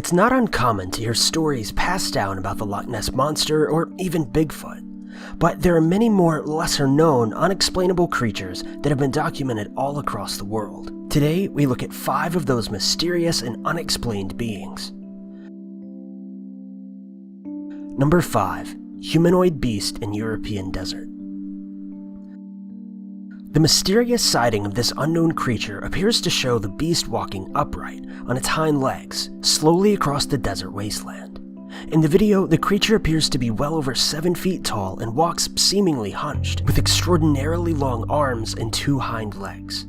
It's not uncommon to hear stories passed down about the Loch Ness Monster or even Bigfoot, but there are many more lesser-known, unexplainable creatures that have been documented all across the world. Today, we look at 5 of those mysterious and unexplained beings. Number 5. Humanoid beast in European desert. The mysterious sighting of this unknown creature appears to show the beast walking upright on its hind legs, slowly across the desert wasteland. In the video, the creature appears to be well over 7 feet tall and walks seemingly hunched, with extraordinarily long arms and 2 hind legs.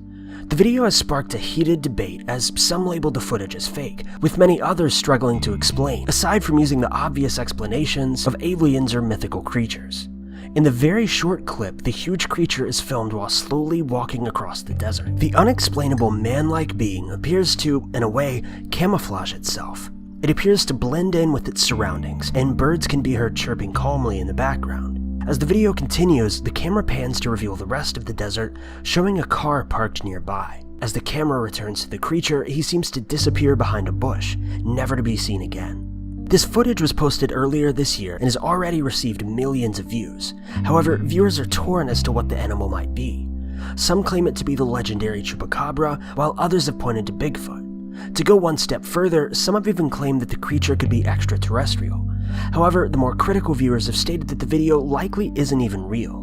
The video has sparked a heated debate as some labeled the footage as fake, with many others struggling to explain, aside from using the obvious explanations of aliens or mythical creatures. In the very short clip, the huge creature is filmed while slowly walking across the desert. The unexplainable man-like being appears to, in a way, camouflage itself. It appears to blend in with its surroundings, and birds can be heard chirping calmly in the background. As the video continues, the camera pans to reveal the rest of the desert, showing a car parked nearby. As the camera returns to the creature, he seems to disappear behind a bush, never to be seen again. This footage was posted earlier this year and has already received millions of views. However, viewers are torn as to what the animal might be. Some claim it to be the legendary chupacabra, while others have pointed to Bigfoot. To go one step further, some have even claimed that the creature could be extraterrestrial. However, the more critical viewers have stated that the video likely isn't even real.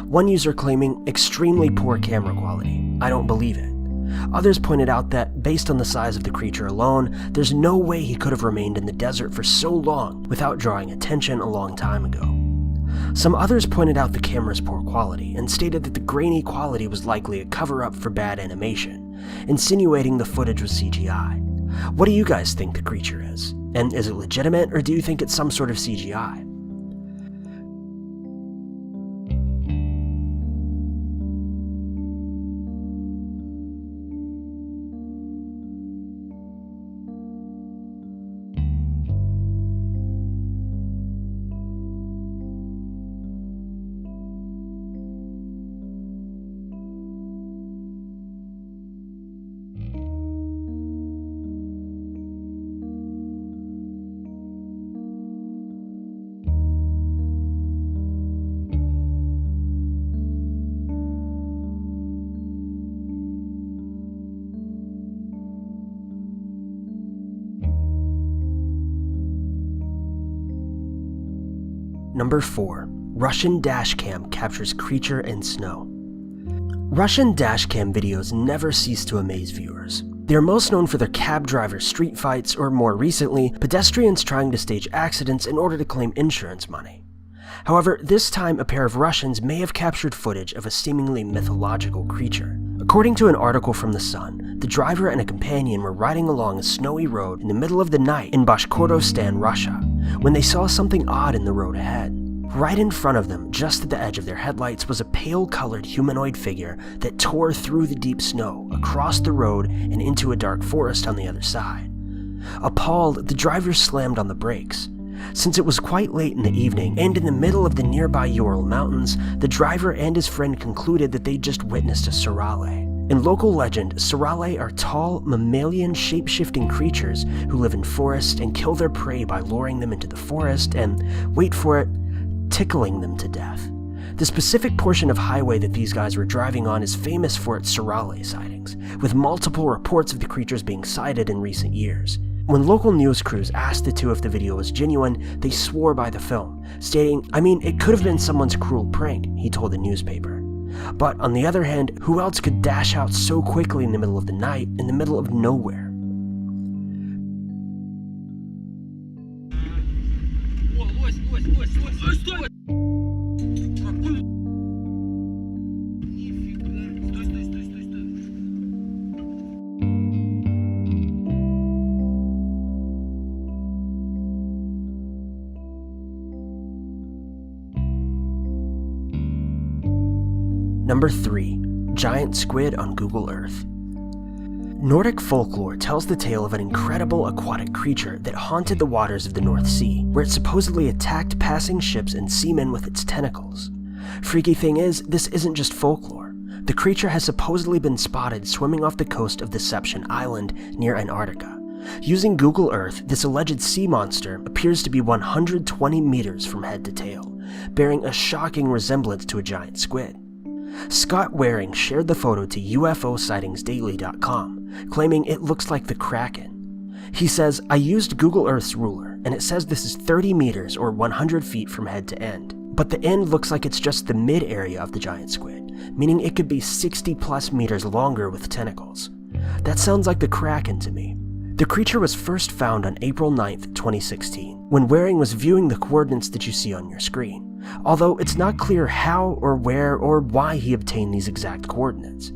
One user claiming extremely poor camera quality. I don't believe it. Others pointed out that, based on the size of the creature alone, there's no way he could have remained in the desert for so long without drawing attention a long time ago. Some others pointed out the camera's poor quality and stated that the grainy quality was likely a cover-up for bad animation, insinuating the footage was CGI. What do you guys think the creature is? And is it legitimate, or do you think it's some sort of CGI? Number 4. Russian dashcam captures creature in snow. Russian dashcam videos never cease to amaze viewers. They are most known for their cab driver street fights, or more recently, pedestrians trying to stage accidents in order to claim insurance money. However, this time a pair of Russians may have captured footage of a seemingly mythological creature. According to an article from The Sun, the driver and a companion were riding along a snowy road in the middle of the night in Bashkortostan, Russia, when they saw something odd in the road ahead. Right in front of them, just at the edge of their headlights, was a pale-colored humanoid figure that tore through the deep snow, across the road, and into a dark forest on the other side. Appalled, the driver slammed on the brakes. Since it was quite late in the evening, and in the middle of the nearby Ural Mountains, the driver and his friend concluded that they'd just witnessed a Sarale. In local legend, Sarale are tall, mammalian, shape-shifting creatures who live in forests and kill their prey by luring them into the forest and, wait for it, tickling them to death. The specific portion of highway that these guys were driving on is famous for its Sarale sightings, with multiple reports of the creatures being sighted in recent years. When local news crews asked the two if the video was genuine, they swore by the film, stating, "I mean, it could have been someone's cruel prank," he told the newspaper. But on the other hand, who else could dash out so quickly in the middle of the night, in the middle of nowhere? Number 3. Giant squid on Google Earth. Nordic folklore tells the tale of an incredible aquatic creature that haunted the waters of the North Sea, where it supposedly attacked passing ships and seamen with its tentacles. Freaky thing is, this isn't just folklore. The creature has supposedly been spotted swimming off the coast of Deception Island near Antarctica. Using Google Earth, this alleged sea monster appears to be 120 meters from head to tail, bearing a shocking resemblance to a giant squid. Scott Waring shared the photo to UFOSightingsDaily.com, claiming it looks like the Kraken. He says, "I used Google Earth's ruler, and it says this is 30 meters or 100 feet from head to end. But the end looks like it's just the mid area of the giant squid, meaning it could be 60 plus meters longer with tentacles. That sounds like the Kraken to me." The creature was first found on April 9th, 2016, when Waring was viewing the coordinates that you see on your screen, although it's not clear how or where or why he obtained these exact coordinates.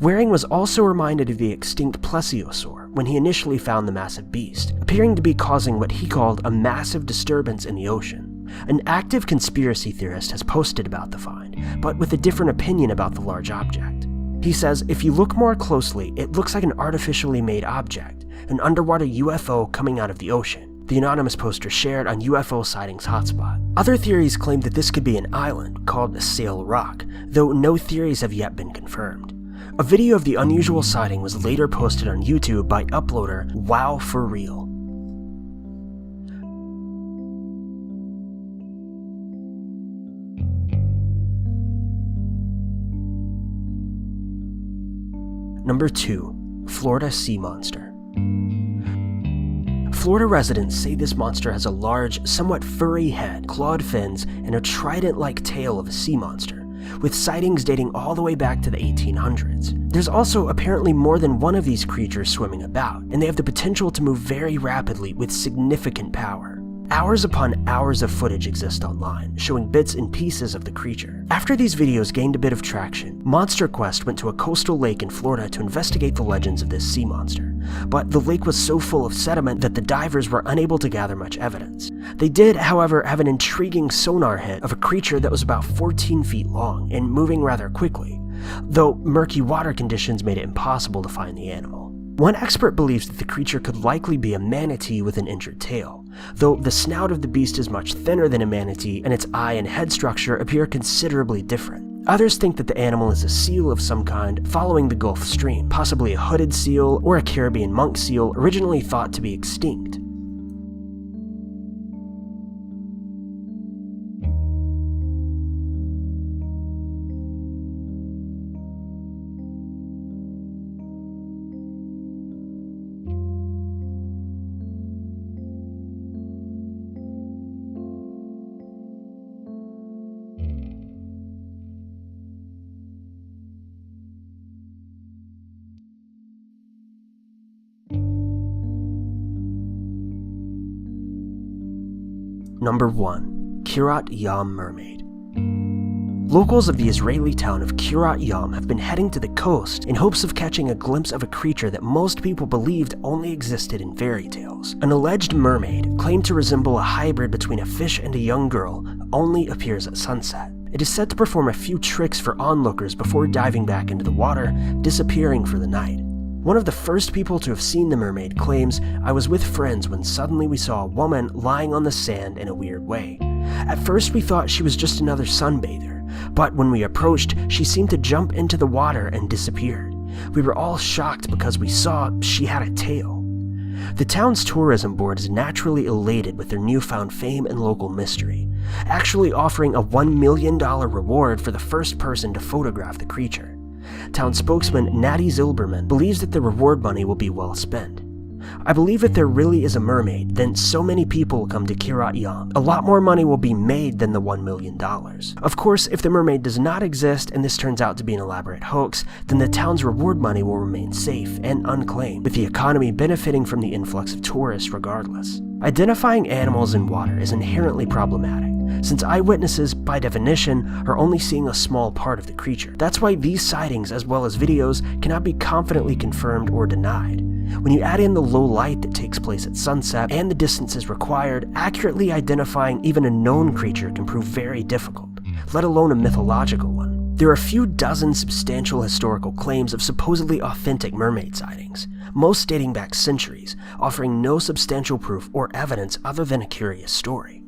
Waring was also reminded of the extinct plesiosaur when he initially found the massive beast, appearing to be causing what he called a massive disturbance in the ocean. An active conspiracy theorist has posted about the find, but with a different opinion about the large object. He says, "If you look more closely, it looks like an artificially made object, an underwater UFO coming out of the ocean," the anonymous poster shared on UFO Sightings Hotspot. Other theories claim that this could be an island called Sail Rock, though no theories have yet been confirmed. A video of the unusual sighting was later posted on YouTube by uploader Wow For Real. Number 2. Florida Sea Monster. Florida residents say this monster has a large, somewhat furry head, clawed fins, and a trident-like tail of a sea monster, with sightings dating all the way back to the 1800s. There's also apparently more than one of these creatures swimming about, and they have the potential to move very rapidly with significant power. Hours upon hours of footage exist online, showing bits and pieces of the creature. After these videos gained a bit of traction, Monster Quest went to a coastal lake in Florida to investigate the legends of this sea monster. But the lake was so full of sediment that the divers were unable to gather much evidence. They did, however, have an intriguing sonar hit of a creature that was about 14 feet long and moving rather quickly, though murky water conditions made it impossible to find the animal. One expert believes that the creature could likely be a manatee with an injured tail, though the snout of the beast is much thinner than a manatee and its eye and head structure appear considerably different. Others think that the animal is a seal of some kind following the Gulf Stream, possibly a hooded seal or a Caribbean monk seal originally thought to be extinct. Number 1. Kiryat Yam Mermaid. Locals of the Israeli town of Kiryat Yam have been heading to the coast in hopes of catching a glimpse of a creature that most people believed only existed in fairy tales. An alleged mermaid, claimed to resemble a hybrid between a fish and a young girl, only appears at sunset. It is said to perform a few tricks for onlookers before diving back into the water, disappearing for the night. One of the first people to have seen the mermaid claims, "I was with friends when suddenly we saw a woman lying on the sand in a weird way. At first we thought she was just another sunbather, but when we approached, she seemed to jump into the water and disappeared. We were all shocked because we saw she had a tail." The town's tourism board is naturally elated with their newfound fame and local mystery, actually offering a $1 million reward for the first person to photograph the creature. Town spokesman Natty Zilberman believes that the reward money will be well spent. "I believe if there really is a mermaid, then so many people will come to Kiryat Yam. A lot more money will be made than the $1 million. Of course, if the mermaid does not exist and this turns out to be an elaborate hoax, then the town's reward money will remain safe and unclaimed, with the economy benefiting from the influx of tourists regardless." Identifying animals in water is inherently problematic, since eyewitnesses, by definition, are only seeing a small part of the creature. That's why these sightings, as well as videos, cannot be confidently confirmed or denied. When you add in the low light that takes place at sunset and the distances required, accurately identifying even a known creature can prove very difficult, let alone a mythological one. There are a few dozen substantial historical claims of supposedly authentic mermaid sightings, most dating back centuries, offering no substantial proof or evidence other than a curious story.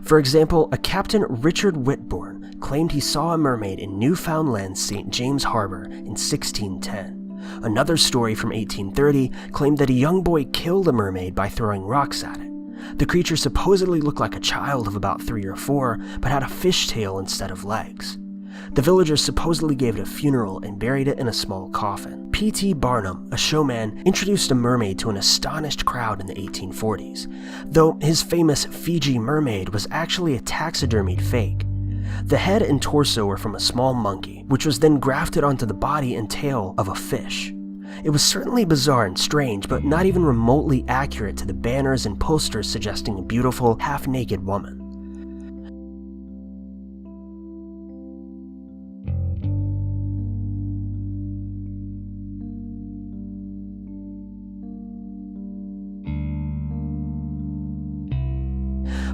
For example, a Captain Richard Whitbourne claimed he saw a mermaid in Newfoundland's St. James Harbor in 1610. Another story from 1830 claimed that a young boy killed a mermaid by throwing rocks at it. The creature supposedly looked like a child of about 3 or 4, but had a fish tail instead of legs. The villagers supposedly gave it a funeral and buried it in a small coffin. P.T. Barnum, a showman, introduced a mermaid to an astonished crowd in the 1840s, though his famous Fiji mermaid was actually a taxidermied fake. The head and torso were from a small monkey, which was then grafted onto the body and tail of a fish. It was certainly bizarre and strange, but not even remotely accurate to the banners and posters suggesting a beautiful, half-naked woman.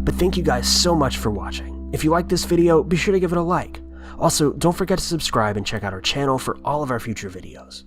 But thank you guys so much for watching. If you liked this video, be sure to give it a like. Also, don't forget to subscribe and check out our channel for all of our future videos.